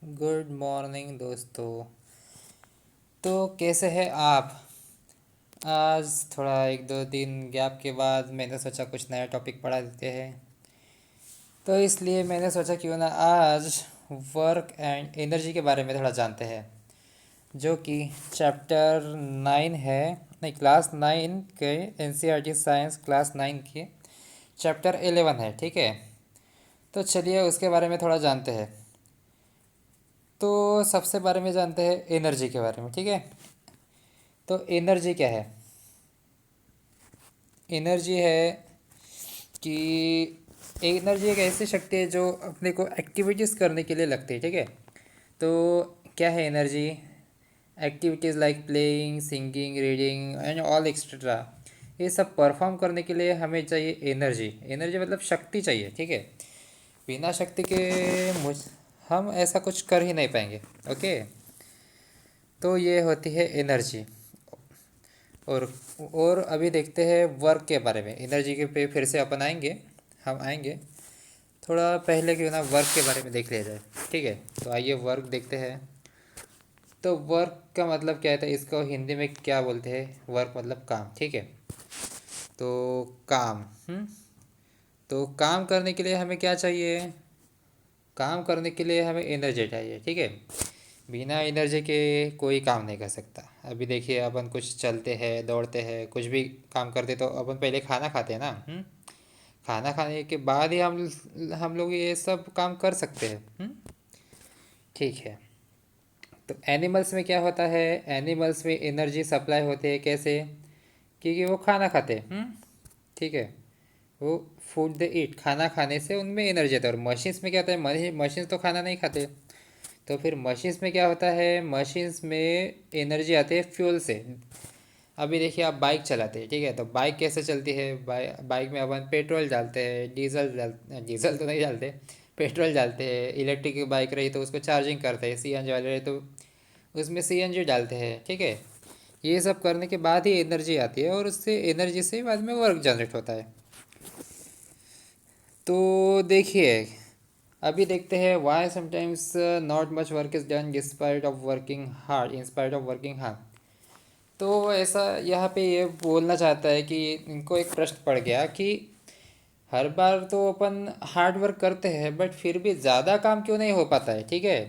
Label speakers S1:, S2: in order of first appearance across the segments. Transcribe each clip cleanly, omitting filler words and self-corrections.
S1: Good morning दोस्तों। तो कैसे हैं आप? आज थोड़ा एक दो दिन गैप के बाद मैंने सोचा कुछ नया टॉपिक पढ़ा देते हैं। तो इसलिए मैंने सोचा क्यों ना आज वर्क एंड एनर्जी के बारे में थोड़ा जानते हैं, जो कि चैप्टर 9 है। नहीं, क्लास 9 के एनसीईआरटी साइंस क्लास 9 के चैप्टर 11 है। ठीक है, तो चलिए उसके बारे में थोड़ा जानते हैं। तो सबसे बारे में जानते हैं एनर्जी के बारे में। ठीक है, तो एनर्जी क्या है? एनर्जी है कि एनर्जी एक ऐसी शक्ति है जो अपने को एक्टिविटीज़ करने के लिए लगती है। ठीक है, तो क्या है energy? Activities like playing, singing, reading and all etcetera, ये सब परफॉर्म करने के लिए हमें चाहिए एनर्जी। एनर्जी मतलब शक्ति चाहिए। ठीक है, बिना शक्ति के मुझ हम ऐसा कुछ कर ही नहीं पाएंगे। ओके, तो ये होती है एनर्जी। और और अभी देखते हैं वर्क के बारे में। एनर्जी के पे फिर से अपन आएंगे, हम आएंगे। थोड़ा पहले क्यों ना वर्क के बारे में देख लिया जाए। ठीक है, तो आइए वर्क देखते हैं। तो वर्क का मतलब क्या है, तो इसको हिंदी में क्या बोलते हैं? वर्क मतलब काम। ठीक है, तो काम। तो काम करने के लिए हमें क्या चाहिए? काम करने के लिए हमें एनर्जी चाहिए। ठीक है, बिना एनर्जी के कोई काम नहीं कर सकता। अभी देखिए, अपन कुछ चलते हैं, दौड़ते हैं, कुछ भी काम करते तो अपन पहले खाना खाते हैं ना। खाना खाने के बाद ही हम लोग ये सब काम कर सकते हैं। ठीक है, तो एनिमल्स में क्या होता है? एनिमल्स में एनर्जी सप्लाई होती है। कैसे? क्योंकि वो खाना खाते हैं। ठीक है, वो फूड दे ईट, खाना खाने से उनमें एनर्जी आता है। और मशीन्स में क्या होता है? मशीन्स तो खाना नहीं खाते। तो फिर मशीन्स में क्या होता है? मशीन्स में एनर्जी आती है फ्यूल से। अभी देखिए, आप बाइक चलाते हैं। ठीक है, तो बाइक कैसे चलती है? बाइक में अपन पेट्रोल डालते हैं, डीजल तो नहीं डालते, पेट्रोल डालते हैं। इलेक्ट्रिक की बाइक रही तो उसको चार्जिंग करते हैं, सीएनजी वाले रही तो उसमें सीएनजी डालते हैं। ठीक है, ये सब करने के बाद ही एनर्जी आती है, और उससे एनर्जी से बाद में वर्क जनरेट होता है। तो देखिए, अभी देखते हैं why sometimes not much work is done despite of working hard, in spite of working hard. तो ऐसा यहाँ पे ये बोलना चाहता है कि इनको एक प्रश्न पड़ गया कि हर बार तो अपन हार्ड वर्क करते हैं, बट फिर भी ज़्यादा काम क्यों नहीं हो पाता है? ठीक है,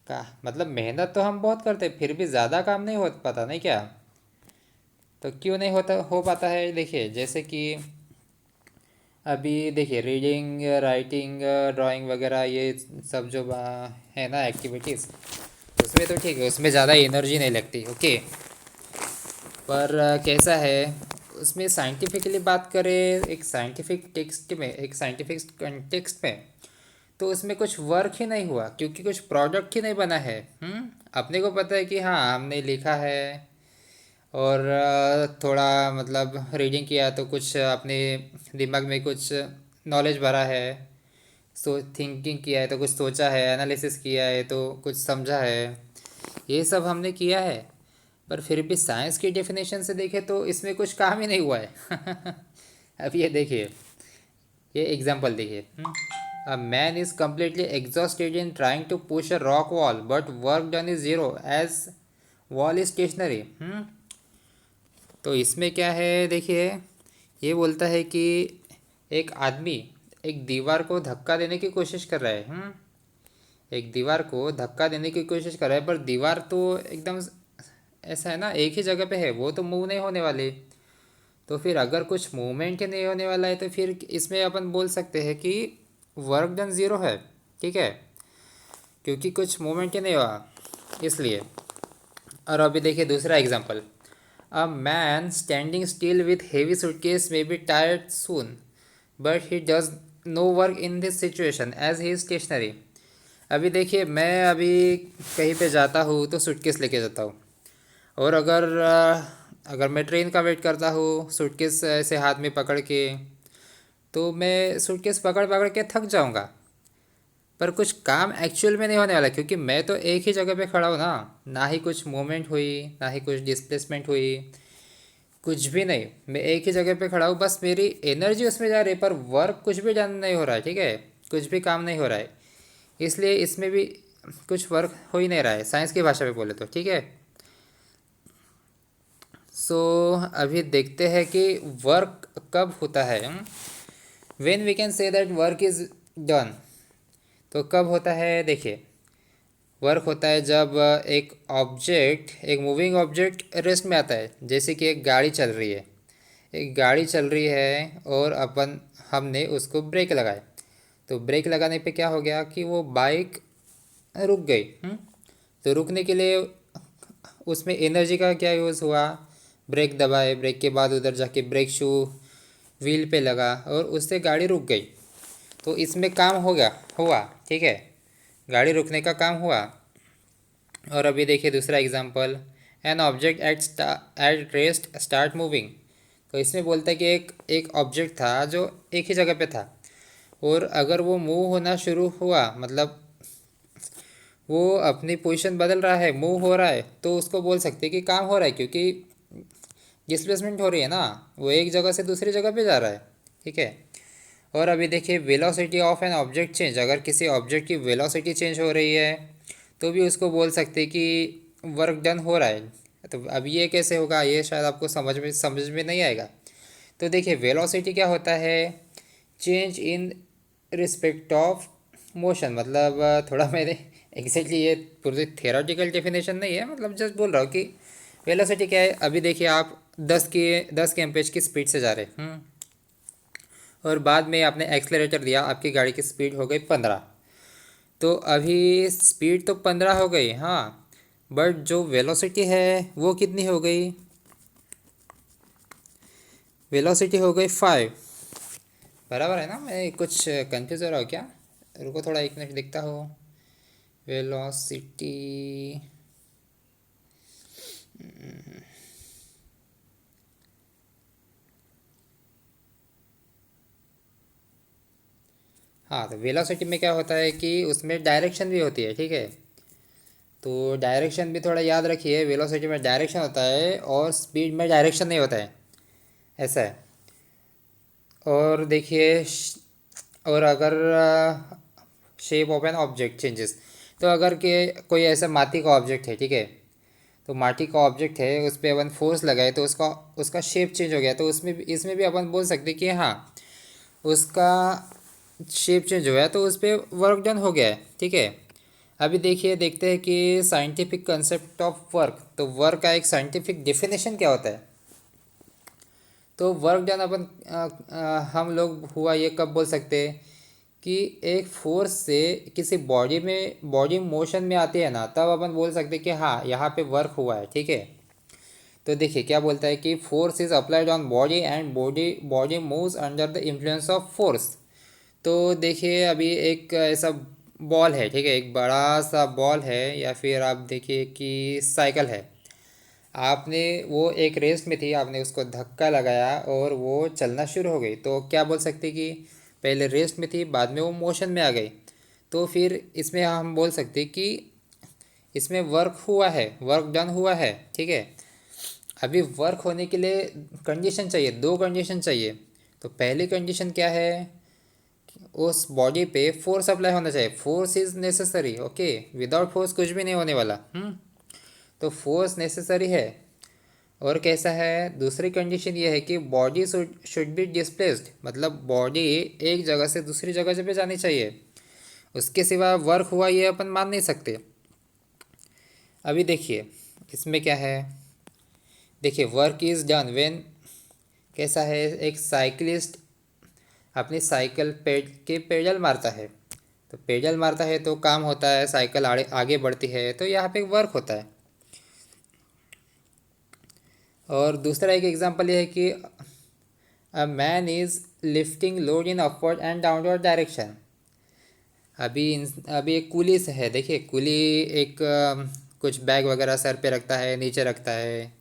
S1: का मतलब मेहनत तो हम बहुत करते हैं, फिर भी ज़्यादा काम नहीं हो पाता, नहीं क्या? तो क्यों नहीं हो पाता है? देखिए, जैसे कि अभी देखिए, रीडिंग, राइटिंग, ड्राइंग वगैरह, ये सब जो है ना एक्टिविटीज़, उसमें तो ठीक है, उसमें ज़्यादा एनर्जी नहीं लगती। ओके, पर कैसा है, उसमें साइंटिफिकली बात करें, एक साइंटिफिक टेक्स्ट में, एक साइंटिफिक कंटेक्स्ट में, तो उसमें कुछ वर्क ही नहीं हुआ, क्योंकि कुछ प्रोडक्ट ही नहीं बना है। अपने को पता है कि हाँ, हमने लिखा है, और थोड़ा मतलब रीडिंग किया तो कुछ अपने दिमाग में कुछ नॉलेज भरा है, थिंकिंग किया है तो कुछ सोचा है, एनालिसिस किया है तो कुछ समझा है, ये सब हमने किया है। पर फिर भी साइंस की डेफिनेशन से देखें तो इसमें कुछ काम ही नहीं हुआ है। अब ये देखिए, ये एग्जांपल देखिए। A man is completely exhausted in trying to push a rock wall, but work done is zero as wall is stationary। तो इसमें क्या है? देखिए, ये बोलता है कि एक आदमी एक दीवार को धक्का देने की कोशिश कर रहा है। एक दीवार को धक्का देने की कोशिश कर रहा है, पर दीवार तो एकदम ऐसा है ना, एक ही जगह पे है, वो तो मूव नहीं होने वाली। तो फिर अगर कुछ मूवमेंट ही नहीं होने वाला है, तो फिर इसमें अपन बोल सकते हैं कि वर्क डन ज़ीरो है। ठीक है, क्योंकि कुछ मूवमेंट ही नहीं हुआ, इसलिए। और अभी देखिए दूसरा example. A man standing still with heavy suitcase may be tired soon, but he does no work in this situation as he stationary. अभी देखिए, मैं अभी कहीं पे जाता हूँ तो सूटकेस लेके जाता हूँ, और अगर मैं ट्रेन का वेट करता हूँ सूटकेस ऐसे हाथ में पकड़ के, तो मैं सूटकेस पकड़ पकड़ के थक जाऊँगा, पर कुछ काम एक्चुअल में नहीं होने वाला, क्योंकि मैं तो एक ही जगह पे खड़ा हूँ ना। ना ही कुछ मूवमेंट हुई, ना ही कुछ डिस्प्लेसमेंट हुई, कुछ भी नहीं। मैं एक ही जगह पे खड़ा हूँ, बस मेरी एनर्जी उसमें जा रही है, पर वर्क कुछ भी डन नहीं हो रहा है। ठीक है, कुछ भी काम नहीं हो रहा है। इसलिए इसमें भी कुछ वर्क हो ही नहीं रहा है, साइंस की भाषा में बोले तो, ठीक है। सो अभी देखते हैं कि वर्क कब होता है। When we can say that work is done, तो कब होता है, देखिए वर्क होता है जब एक मूविंग ऑब्जेक्ट रेस्ट में आता है। जैसे कि एक गाड़ी चल रही है, एक गाड़ी चल रही है और हमने उसको ब्रेक लगाए, तो ब्रेक लगाने पे क्या हो गया कि वो बाइक रुक गई। तो रुकने के लिए उसमें एनर्जी का क्या यूज़ हुआ, ब्रेक दबाए, ब्रेक के बाद उधर जाके ब्रेक शू व्हील पे लगा और उससे गाड़ी रुक गई। तो इसमें काम हो गया, हुआ, ठीक है, गाड़ी रुकने का काम हुआ। और अभी देखिए दूसरा example, an object at rest start moving. तो इसमें बोलता है कि एक एक ऑब्जेक्ट था जो एक ही जगह पे था, और अगर वो मूव होना शुरू हुआ, मतलब वो अपनी पोजीशन बदल रहा है, मूव हो रहा है, तो उसको बोल सकते हैं कि काम हो रहा है, क्योंकि डिस्प्लेसमेंट हो रही है ना, वो एक जगह से दूसरी जगह पे जा रहा है, ठीक है। और अभी देखिए velocity of an object change, अगर किसी ऑब्जेक्ट की वेलोसिटी चेंज हो रही है तो भी उसको बोल सकते हैं कि वर्क डन हो रहा है। तो अब ये कैसे होगा, ये शायद आपको समझ में नहीं आएगा। तो देखिए वेलोसिटी क्या होता है, change in respect of motion, मतलब थोड़ा मैंने एग्जैक्टली ये पूरी थियोरेटिकल डेफिनेशन नहीं है, मतलब जस्ट बोल रहा हूँ कि वेलोसिटी क्या है। अभी देखिए आप 10 के एम्पेज की स्पीड से जा रहे हैं, और बाद में आपने एक्सलरेटर दिया, आपकी गाड़ी की स्पीड हो गई 15। तो अभी स्पीड तो 15 हो गई, हाँ, बट जो वेलोसिटी है वो कितनी हो गई, वेलोसिटी हो गई 5। बराबर है ना, मैं कुछ कंफ्यूज हो रहा हूँ क्या, रुको थोड़ा एक मिनट देखता हूँ। वेलोसिटी, हाँ, तो वेलोसिटी में क्या होता है कि उसमें डायरेक्शन भी होती है, ठीक है। तो डायरेक्शन भी थोड़ा याद रखिए, वेलोसिटी में डायरेक्शन होता है और स्पीड में डायरेक्शन नहीं होता है, ऐसा है। और देखिए और अगर shape of an object changes, तो अगर के कोई ऐसा माटी का ऑब्जेक्ट है, ठीक है, तो माटी का ऑब्जेक्ट है, उस पर अपन फोर्स लगाए तो उसका उसका शेप चेंज हो गया, तो इसमें भी अपन बोल सकते हैं कि हाँ, उसका शेप चेंज हो गया, तो उस पर वर्क डन हो गया है, ठीक है। अभी देखिए देखते हैं कि साइंटिफिक कंसेप्ट ऑफ वर्क, तो वर्क का एक साइंटिफिक डेफिनेशन क्या होता है। तो वर्क डन हम लोग हुआ ये कब बोल सकते हैं कि एक फोर्स से किसी बॉडी मोशन में आती है ना, तब अपन बोल सकते हैं कि हाँ यहाँ पे वर्क हुआ है, ठीक है। तो देखिए क्या बोलता है कि force is applied on body and body body moves under the influence of force. तो देखिए अभी एक ऐसा बॉल है, ठीक है, एक बड़ा सा बॉल है, या फिर आप देखिए कि साइकिल है। आपने वो एक रेस में थी, आपने उसको धक्का लगाया और वो चलना शुरू हो गई, तो क्या बोल सकते कि पहले रेस्ट में थी, बाद में वो मोशन में आ गई। तो फिर इसमें हम बोल सकते कि इसमें वर्क हुआ है, वर्क डन हुआ है, ठीक है। अभी वर्क होने के लिए कंडीशन चाहिए, दो कंडीशन चाहिए। तो पहली कंडीशन क्या है, उस बॉडी पे फोर्स अप्लाई होना चाहिए, force is necessary, okay, without force कुछ भी नहीं होने वाला। तो फोर्स नेसेसरी है। और कैसा है, दूसरी कंडीशन ये है कि बॉडी शुड बी डिस्प्लेस्ड, मतलब बॉडी एक जगह से दूसरी जगह पे जानी चाहिए, उसके सिवा वर्क हुआ ये अपन मान नहीं सकते। अभी देखिए इसमें क्या है, देखिए वर्क इज़ डन व्हेन, कैसा है, एक साइकिलिस्ट अपनी साइकिल के पेडल मारता है, तो पेडल मारता है तो काम होता है, साइकिल आगे आगे बढ़ती है, तो यहाँ पे वर्क होता है। और दूसरा एक एग्जांपल ये है कि a man is lifting load in upward and downward direction. अभी एक कुली से है, देखिए कुली एक कुछ बैग वगैरह सर पे रखता है, नीचे रखता है,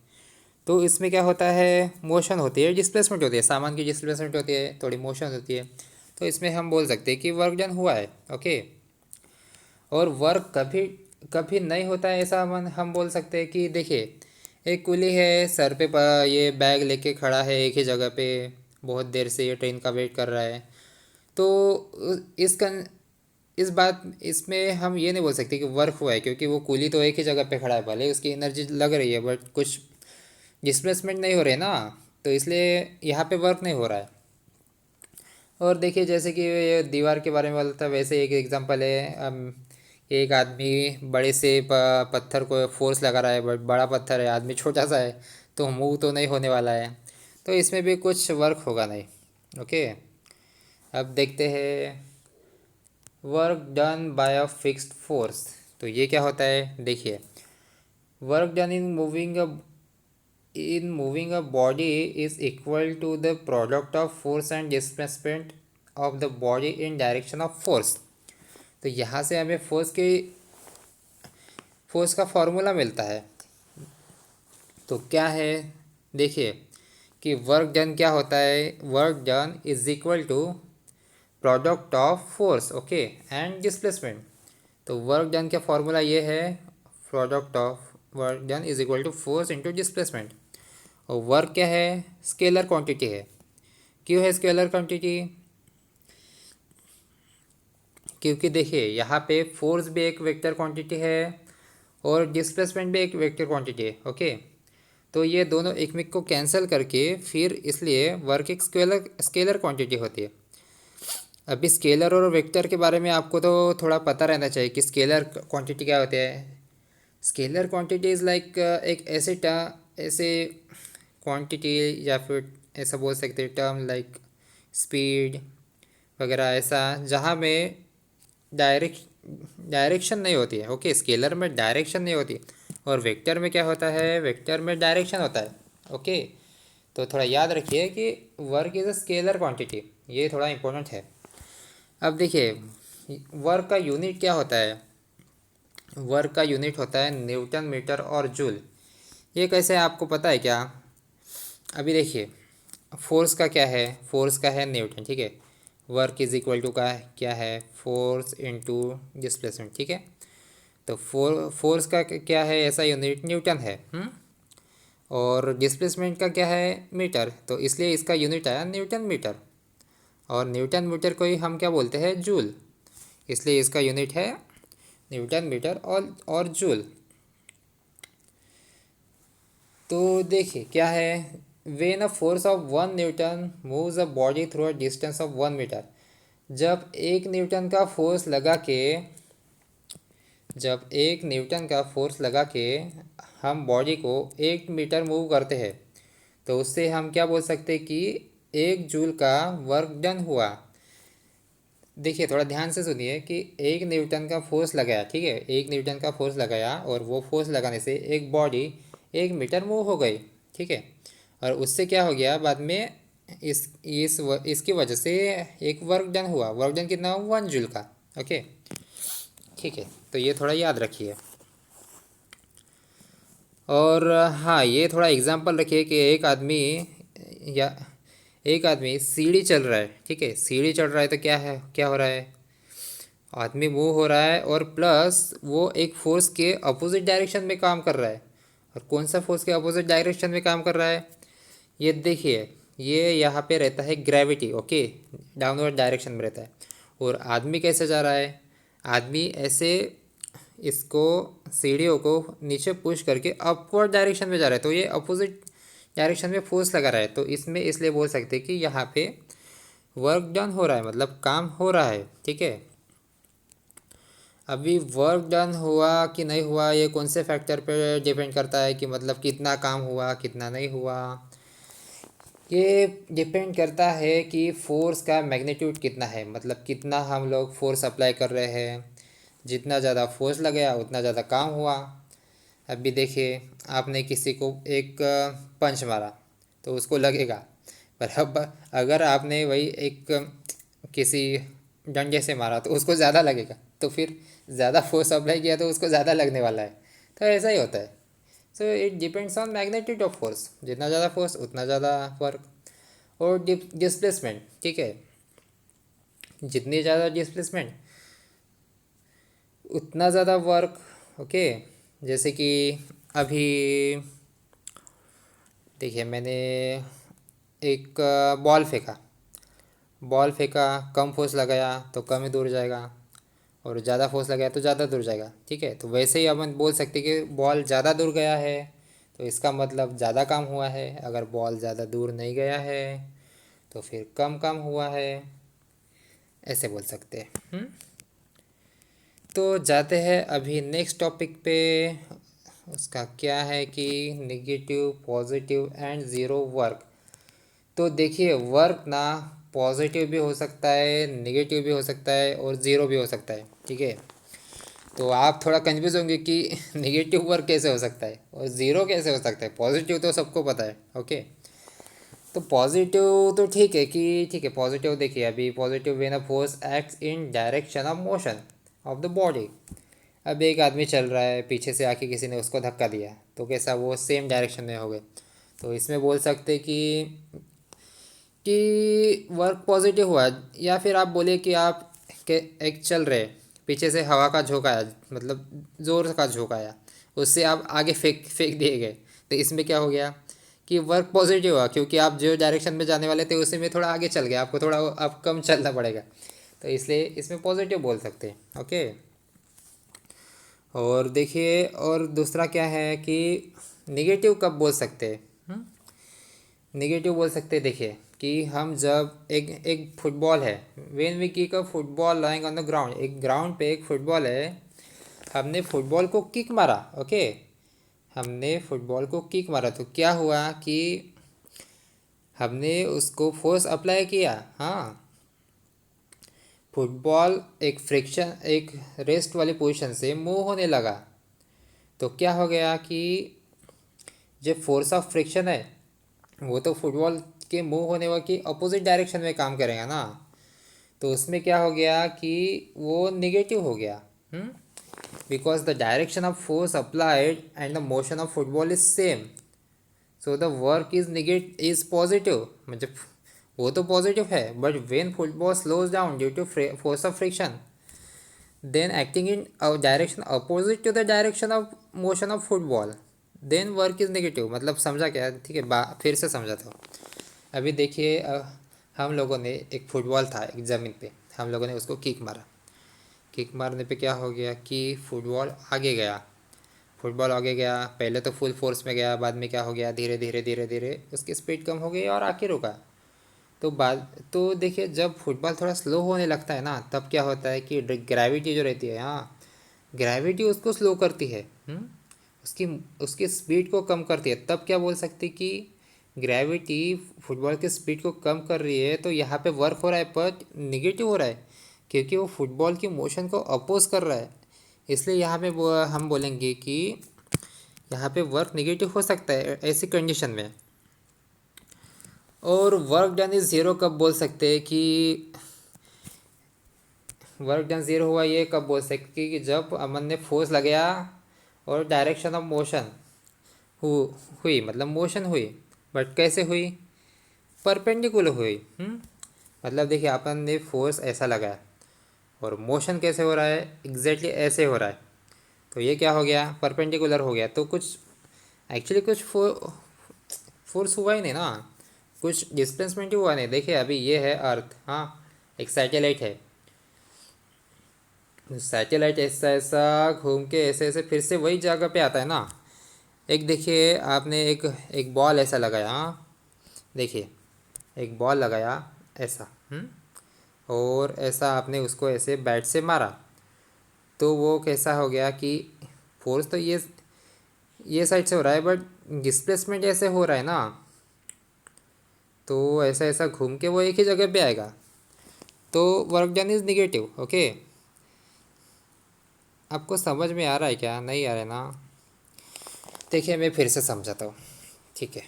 S1: तो इसमें क्या होता है, मोशन होती है, डिस्प्लेसमेंट होती है, सामान की डिस्प्लेसमेंट होती है, थोड़ी मोशन होती है। तो इसमें हम बोल सकते हैं कि वर्क डन हुआ है, ओके। और वर्क कभी कभी नहीं होता है ऐसा हम बोल सकते हैं कि देखिए एक कुली है, सर पे ये बैग लेके खड़ा है एक ही जगह पे, बहुत देर से ये ट्रेन का वेट कर रहा है। तो इस इस बात इसमें हम ये नहीं बोल सकते कि वर्क हुआ है, क्योंकि वो कूली तो एक ही जगह पे खड़ा है, भले उसकी एनर्जी लग रही है बट कुछ डिस्प्लेसमेंट नहीं हो रही है ना, तो इसलिए यहाँ पे वर्क नहीं हो रहा है। और देखिए जैसे कि ये दीवार के बारे में बोला था, वैसे एक एग्जांपल है। एक आदमी बड़े से पत्थर को फोर्स लगा रहा है, बट बड़ा पत्थर है, आदमी छोटा सा है, तो मूव तो नहीं होने वाला है, तो इसमें भी कुछ वर्क होगा नहीं। ओके, अब देखते हैं work done by a fixed force. तो ये क्या होता है, देखिए work done in moving a body is equal to the product of force and displacement of the body in direction of force। तो यहाँ से हमें फोर्स का फॉर्मूला मिलता है। तो क्या है, देखिए कि वर्क डन क्या होता है, work done is equal to product of force, okay, and displacement. तो वर्क डन का फॉर्मूला ये है, product of work done is equal to force into displacement. और वर्क क्या है, स्केलर क्वांटिटी है। क्यों है स्केलर क्वांटिटी, क्योंकि देखिए यहाँ पे फोर्स भी एक वेक्टर क्वांटिटी है और डिस्प्लेसमेंट भी एक वेक्टर क्वांटिटी है। ओके, तो ये दोनों एक को कैंसिल करके फिर इसलिए वर्क एक स्केलर क्वांटिटी होती है। अभी स्केलर और वेक्टर के बारे में आपको तो थोड़ा पता रहना चाहिए कि स्केलर क्वांटिटी क्या होती है। स्केलर क्वांटिटी इज़ लाइक एक ऐसे क्वांटिटी, या फिर ऐसा बोल सकते हैं टर्म लाइक स्पीड वगैरह, ऐसा जहाँ में डायरेक्शन नहीं होती है। ओके, स्केलर में डायरेक्शन नहीं होती, और वेक्टर में क्या होता है, वेक्टर में डायरेक्शन होता है। ओके, तो थोड़ा याद रखिए कि work is a scalar quantity, ये थोड़ा इंपॉर्टेंट है। अब देखिए वर्क का यूनिट क्या होता है, वर्क का यूनिट होता है न्यूटन मीटर और जूल। ये कैसे है आपको पता है क्या, अभी देखिए फोर्स का क्या है, फोर्स का है न्यूटन, ठीक है। वर्क इज इक्वल टू का क्या है, फोर्स इनटू डिस्प्लेसमेंट, ठीक है। तो फोर्स का क्या है, ऐसा यूनिट न्यूटन है। और डिस्प्लेसमेंट का क्या है, मीटर, तो इसलिए इसका यूनिट आया न्यूटन मीटर। और न्यूटन मीटर को ही हम क्या बोलते हैं, जूल, इसलिए इसका यूनिट है न्यूटन मीटर और जूल। तो देखिए क्या है, when a force of 1 newton moves a body through a distance of 1 metre. जब एक न्यूटन का फोर्स लगा के जब एक न्यूटन का फोर्स लगा के हम बॉडी को 1 मीटर मूव करते हैं, तो उससे हम क्या बोल सकते हैं कि 1 जूल का वर्क डन हुआ। देखिए थोड़ा ध्यान से सुनिए कि 1 न्यूटन का फोर्स लगाया, ठीक है, 1 न्यूटन का फोर्स लगाया, और वो फोर्स लगाने से एक बॉडी 1 मीटर मूव हो गई, ठीक है। और उससे क्या हो गया बाद में, इसकी वजह से एक वर्क डन हुआ, वर्क डन कितना, 1 जूल का। ओके, ठीक है, तो ये थोड़ा याद रखिए। और हाँ, ये थोड़ा एग्जांपल रखिए कि या एक आदमी सीढ़ी चल रहा है, ठीक है, सीढ़ी चढ़ रहा है, तो क्या है, क्या हो रहा है, आदमी मूव हो रहा है, और प्लस वो एक फोर्स के अपोजिट डायरेक्शन में काम कर रहा है। और कौन सा फोर्स के अपोजिट डायरेक्शन में काम कर रहा है, ये देखिए, ये यहाँ पे रहता है ग्रेविटी। ओके, डाउनवर्ड डायरेक्शन में रहता है। और आदमी कैसे जा रहा है, आदमी ऐसे इसको सीढ़ियों को नीचे पुश करके अपवर्ड डायरेक्शन में जा रहा है, तो ये अपोजिट डायरेक्शन में फोर्स लगा रहा है। तो इसमें इसलिए बोल सकते हैं कि यहाँ पे वर्क डन हो रहा है, मतलब काम हो रहा है, ठीक है। अभी वर्क डन हुआ कि नहीं हुआ, ये कौन से फैक्टर पे डिपेंड करता है, कि मतलब कितना काम हुआ कितना नहीं हुआ। ये डिपेंड करता है कि फोर्स का मैग्नीट्यूड कितना है, मतलब कितना हम लोग फोर्स अप्लाई कर रहे हैं। जितना ज़्यादा फोर्स लगाया उतना ज़्यादा काम हुआ। अभी देखिए आपने किसी को एक पंच मारा तो उसको लगेगा, पर अब अगर आपने वही एक किसी डंडे से मारा तो उसको ज़्यादा लगेगा, तो फिर ज़्यादा फोर्स अप्लाई किया तो उसको ज़्यादा लगने वाला है। तो ऐसा ही होता है। So it depends on magnitude of force, जितना ज़्यादा फोर्स उतना ज़्यादा वर्क। और डिस्प्लेसमेंट, ठीक है, जितनी ज़्यादा डिस्प्लेसमेंट उतना ज़्यादा वर्क। ओके, जैसे कि अभी देखिए मैंने एक बॉल फेंका, कम फोर्स लगाया तो कम ही दूर जाएगा। और ज़्यादा फोर्स लगाया तो ज़्यादा दूर जाएगा। ठीक है, तो वैसे ही अपन बोल सकते कि बॉल ज़्यादा दूर गया है तो इसका मतलब ज़्यादा काम हुआ है। अगर बॉल ज़्यादा दूर नहीं गया है तो फिर कम काम हुआ है, ऐसे बोल सकते हैं। तो जाते हैं अभी नेक्स्ट टॉपिक पे। उसका क्या है कि negative, positive and zero work. तो देखिए वर्क ना पॉजिटिव भी हो सकता है, नेगेटिव भी हो सकता है और ज़ीरो भी हो सकता है। ठीक है, तो आप थोड़ा कंफ्यूज होंगे कि नेगेटिव वर्क कैसे हो सकता है और ज़ीरो कैसे हो सकता है। पॉजिटिव तो सबको पता है। ओके, तो पॉजिटिव तो ठीक है कि ठीक है पॉजिटिव। देखिए अभी positive when a force acts in direction of motion of the body. अब एक आदमी चल रहा है, पीछे से आके किसी ने उसको धक्का दिया तो कैसा वो सेम डायरेक्शन में हो गए। तो इसमें बोल सकते कि वर्क पॉजिटिव हुआ। या फिर आप बोलिए कि आप के एक चल रहे, पीछे से हवा का झोंका आया, मतलब ज़ोर का झोंका आया, उससे आप आगे फेंक फेंक दिए गए। तो इसमें क्या हो गया कि वर्क पॉजिटिव हुआ, क्योंकि आप जो डायरेक्शन में जाने वाले थे उसी में थोड़ा आगे चल गए, आपको थोड़ा अब कम चलना पड़ेगा। तो इसलिए इसमें पॉजिटिव बोल सकते हैं। ओके, और देखिए और दूसरा क्या है कि निगेटिव कब बोल सकते हैं। निगेटिव बोल सकते हैं, देखिए कि हम जब एक एक फुटबॉल है, when we kick a football lying on the ground, एक ग्राउंड पे एक फुटबॉल है, हमने फुटबॉल को किक मारा। ओके, हमने फुटबॉल को किक मारा तो क्या हुआ कि हमने उसको फोर्स अप्लाई किया। हाँ, फुटबॉल एक फ्रिक्शन, एक रेस्ट वाली पोजीशन से मूव होने लगा तो क्या हो गया कि जो फोर्स ऑफ फ्रिक्शन है वो तो फुटबॉल के मूव होने के अपोजिट डायरेक्शन में काम करेगा ना। तो उसमें क्या हो गया कि वो निगेटिव हो गया। Because the direction of force applied and the motion of football is same, so the work is is positive. मतलब वो तो पॉजिटिव है, but when football slows down due to force of friction then acting in direction opposite to the direction of motion of football, then work is negative. मतलब समझा क्या? ठीक है, फिर से समझाता हूँ। अभी देखिए हम लोगों ने एक फुटबॉल था एक ज़मीन पे, हम लोगों ने उसको किक मारा। किक मारने पे क्या हो गया कि फुटबॉल आगे गया। फुटबॉल आगे गया, पहले तो फुल फोर्स में गया, बाद में क्या हो गया धीरे धीरे धीरे धीरे उसकी स्पीड कम हो गई और आके रुका। तो देखिए जब फुटबॉल थोड़ा स्लो होने लगता है ना तब क्या होता है कि ग्रेविटी जो रहती है, हाँ, ग्रेविटी उसको स्लो करती है। उसकी उसकी स्पीड को कम करती है। तब क्या बोल सकते कि ग्रेविटी फुटबॉल की स्पीड को कम कर रही है तो यहाँ पे वर्क हो रहा है पर निगेटिव हो रहा है, क्योंकि वो फुटबॉल की मोशन को अपोज कर रहा है। इसलिए यहाँ पे हम बोलेंगे कि यहाँ पे वर्क निगेटिव हो सकता है ऐसी कंडीशन में। और वर्क डन इज़ ज़ीरो कब बोल सकते हैं कि वर्क डन ज़ीरो हुआ, ये कब बोल सकते कि जब अमन ने फोर्स लगाया और डायरेक्शन ऑफ मोशन हुई, मतलब मोशन हुई, बट कैसे हुई? परपेंडिकुलर हुई। मतलब देखिए अपन ने फोर्स ऐसा लगाया और मोशन कैसे हो रहा है? एग्जैक्टली ऐसे हो रहा है। तो ये क्या हो गया? परपेंडिकुलर हो गया। तो कुछ एक्चुअली कुछ फोर्स हुआ ही नहीं ना, कुछ डिस्प्लेसमेंट ही हुआ नहीं। देखिए अभी ये है अर्थ, हाँ, एक सैटेलाइट है। सैटेलाइट ऐसा ऐसा घूम के ऐसे ऐसे फिर से वही जगह पे आता है ना। एक देखिए आपने एक एक बॉल ऐसा लगाया, हाँ, देखिए एक बॉल लगाया ऐसा, और ऐसा आपने उसको ऐसे बैट से मारा तो वो कैसा हो गया कि फोर्स तो ये साइड से हो रहा है बट डिस्प्लेसमेंट ऐसे हो रहा है ना। तो ऐसा ऐसा घूम के वो एक ही जगह पे आएगा। तो work done is negative. Okay, आपको समझ में आ रहा है क्या? नहीं आ रहा है ना? देखिए मैं फिर से समझाता हूँ। ठीक है,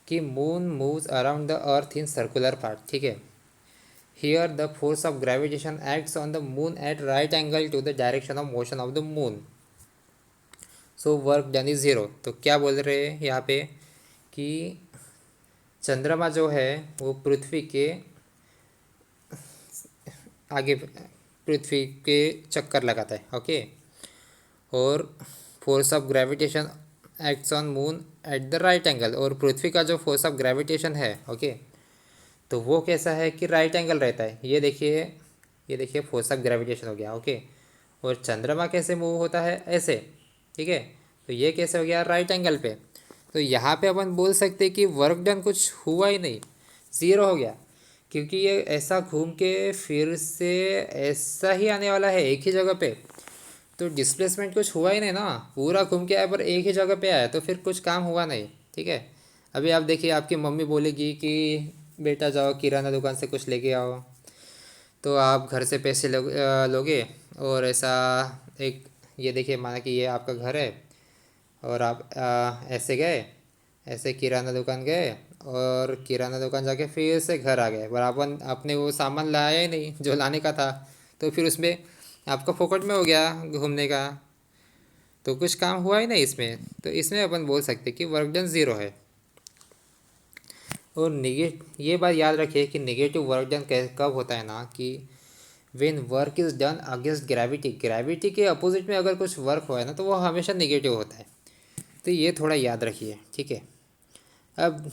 S1: कि moon moves around the earth in circular part. ठीक है, here the force of gravitation acts on the moon at right angle to the direction of motion of the moon, so work done is zero. तो क्या बोल रहे हैं यहाँ पे कि चंद्रमा जो है वो पृथ्वी के आगे, पृथ्वी के चक्कर लगाता है। ओके, और force of gravitation acts on moon at the right angle, और पृथ्वी का जो फोर्स ऑफ ग्रेविटेशन है, ओके, तो वो कैसा है कि राइट एंगल रहता है। ये देखिए ये देखिए फोर्स ऑफ ग्रेविटेशन हो गया, ओके। और चंद्रमा कैसे मूव होता है, ऐसे, ठीक है। तो ये कैसे हो गया, राइट एंगल पे। तो यहाँ पे अपन बोल सकते कि वर्क डन कुछ हुआ ही नहीं, ज़ीरो हो गया, क्योंकि ये ऐसा घूम के फिर से ऐसा ही आने वाला है एक ही जगह पे। तो डिस्प्लेसमेंट कुछ हुआ ही नहीं ना, पूरा घूम के आया पर एक ही जगह पे आया, तो फिर कुछ काम हुआ नहीं, ठीक है। अभी आप देखिए, आपकी मम्मी बोलेगी कि बेटा जाओ किराना दुकान से कुछ लेके आओ, तो आप घर से पैसे लोगे, और ऐसा एक, ये देखिए माना कि ये आपका घर है, और आप ऐसे गए, ऐसे किराना दुकान गए, और किराना दुकान जाके फिर से घर आ गए, पर अपन आपने वो सामान लाया ही नहीं जो लाने का था, तो फिर उसमें आपका फोकट में हो गया घूमने का, तो कुछ काम हुआ ही नहीं इसमें। तो इसमें अपन बोल सकते कि वर्क डन ज़ीरो है। और ये बात याद रखिए कि नेगेटिव वर्क डन कब होता है ना, कि when work is done against gravity, gravity के अपोजिट में अगर कुछ वर्क हुआ है ना, तो वो हमेशा नेगेटिव होता है। तो ये थोड़ा याद रखिए, ठीक है। अब